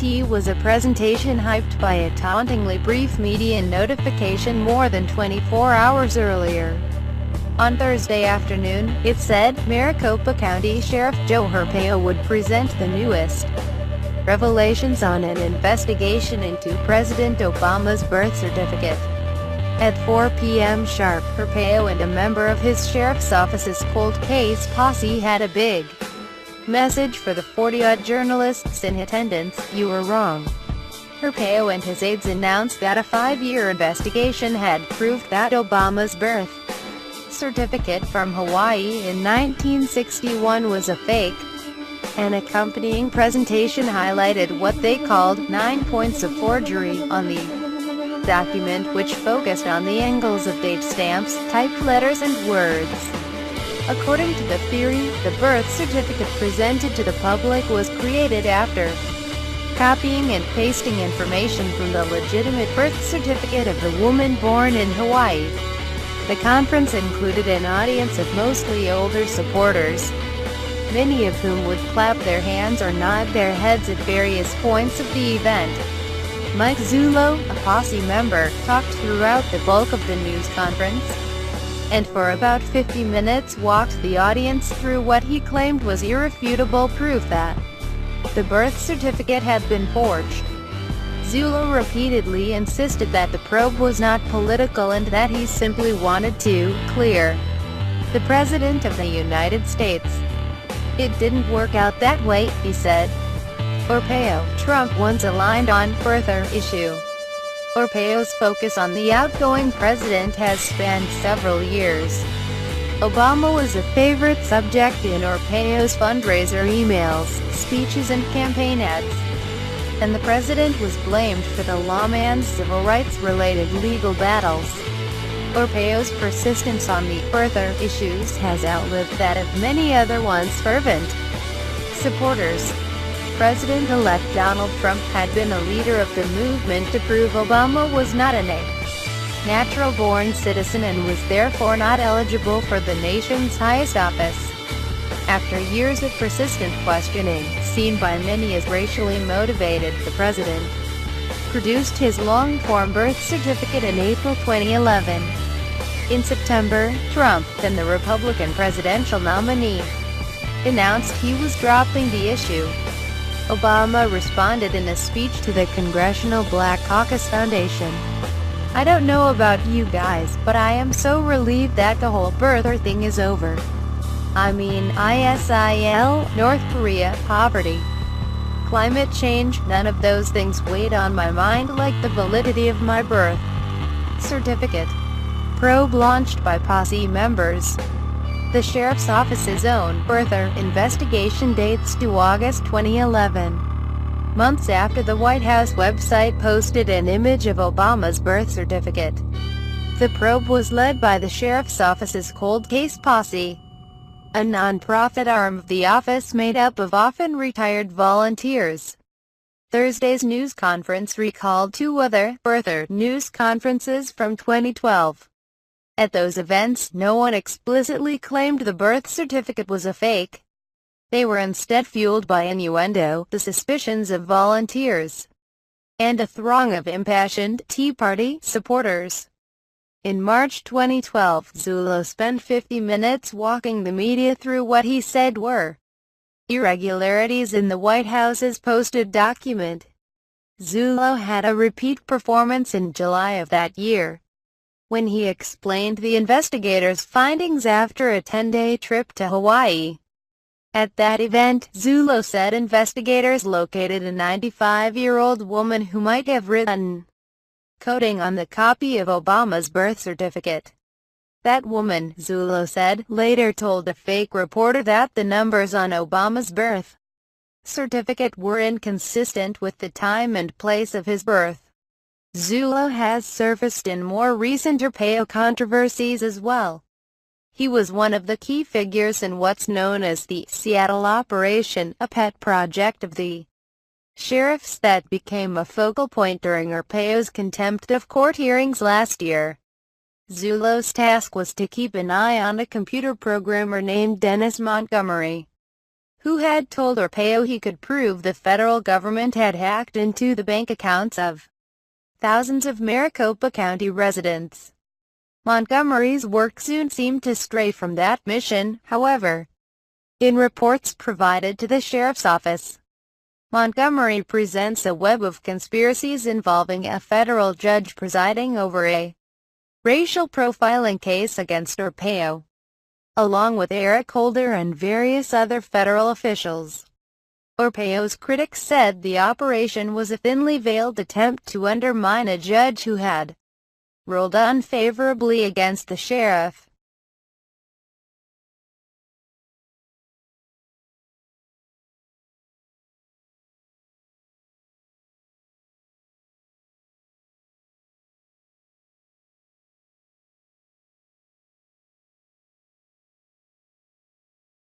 was a presentation hyped by a tauntingly brief media notification more than 24 hours earlier. On Thursday afternoon, it said, Maricopa County Sheriff Joe Arpaio would present the newest revelations on an investigation into President Obama's birth certificate. At 4 p.m. sharp, Arpaio and a member of his sheriff's office's cold case posse had a big message for the 40-odd journalists in attendance: "You were wrong." Arpaio and his aides announced that a 5-year investigation had proved that Obama's birth certificate from Hawaii in 1961 was a fake. An accompanying presentation highlighted what they called 9 points of forgery on the document, which focused on the angles of date stamps, typed letters and words. According to the theory, the birth certificate presented to the public was created after copying and pasting information from the legitimate birth certificate of the woman born in Hawaii. The conference included an audience of mostly older supporters, many of whom would clap their hands or nod their heads at various points of the event. Mike Zullo, a posse member, talked throughout the bulk of the news conference, and for about 50 minutes walked the audience through what he claimed was irrefutable proof that the birth certificate had been forged. Zullo repeatedly insisted that the probe was not political and that he simply wanted to clear the President of the United States. "It didn't work out that way," he said. Arpaio, Trump once aligned on birther issue. Arpaio's focus on the outgoing president has spanned several years. Obama was a favorite subject in Arpaio's fundraiser emails, speeches and campaign ads, and the president was blamed for the lawman's civil rights-related legal battles. Arpaio's persistence on the birther issues has outlived that of many other once fervent supporters. President-elect Donald Trump had been a leader of the movement to prove Obama was not a natural-born citizen and was therefore not eligible for the nation's highest office. After years of persistent questioning, seen by many as racially motivated, the president produced his long-form birth certificate in April 2011. In September, Trump, then the Republican presidential nominee, announced he was dropping the issue. Obama responded in a speech to the Congressional Black Caucus Foundation. "I don't know about you guys, but I am so relieved that the whole birther thing is over. I mean, ISIL, North Korea, poverty, climate change, none of those things weighed on my mind like the validity of my birth certificate." Probe launched by posse members. The sheriff's office's own birther investigation dates to August 2011. Months after the White House website posted an image of Obama's birth certificate. The probe was led by the sheriff's office's cold case posse, a non-profit arm of the office made up of often retired volunteers. Thursday's news conference recalled 2 other birther news conferences from 2012. At those events, no one explicitly claimed the birth certificate was a fake. They were instead fueled by innuendo, the suspicions of volunteers, and a throng of impassioned Tea Party supporters. In March 2012, Zullo spent 50 minutes walking the media through what he said were irregularities in the White House's posted document. Zullo had a repeat performance in July of that year, when he explained the investigators' findings after a 10-day trip to Hawaii. At that event, Zullo said investigators located a 95-year-old woman who might have written coding on the copy of Obama's birth certificate. That woman, Zullo said, later told a fake reporter that the numbers on Obama's birth certificate were inconsistent with the time and place of his birth. Zullo has surfaced in more recent Arpaio controversies as well. He was one of the key figures in what's known as the Seattle Operation, a pet project of the sheriffs that became a focal point during Arpaio's contempt of court hearings last year. Zullo's task was to keep an eye on a computer programmer named Dennis Montgomery, who had told Arpaio he could prove the federal government had hacked into the bank accounts of thousands of Maricopa County residents. Montgomery's work soon seemed to stray from that mission, however. In reports provided to the sheriff's office, Montgomery presents a web of conspiracies involving a federal judge presiding over a racial profiling case against Arpaio, along with Eric Holder and various other federal officials. Arpaio's critics said the operation was a thinly veiled attempt to undermine a judge who had ruled unfavorably against the sheriff.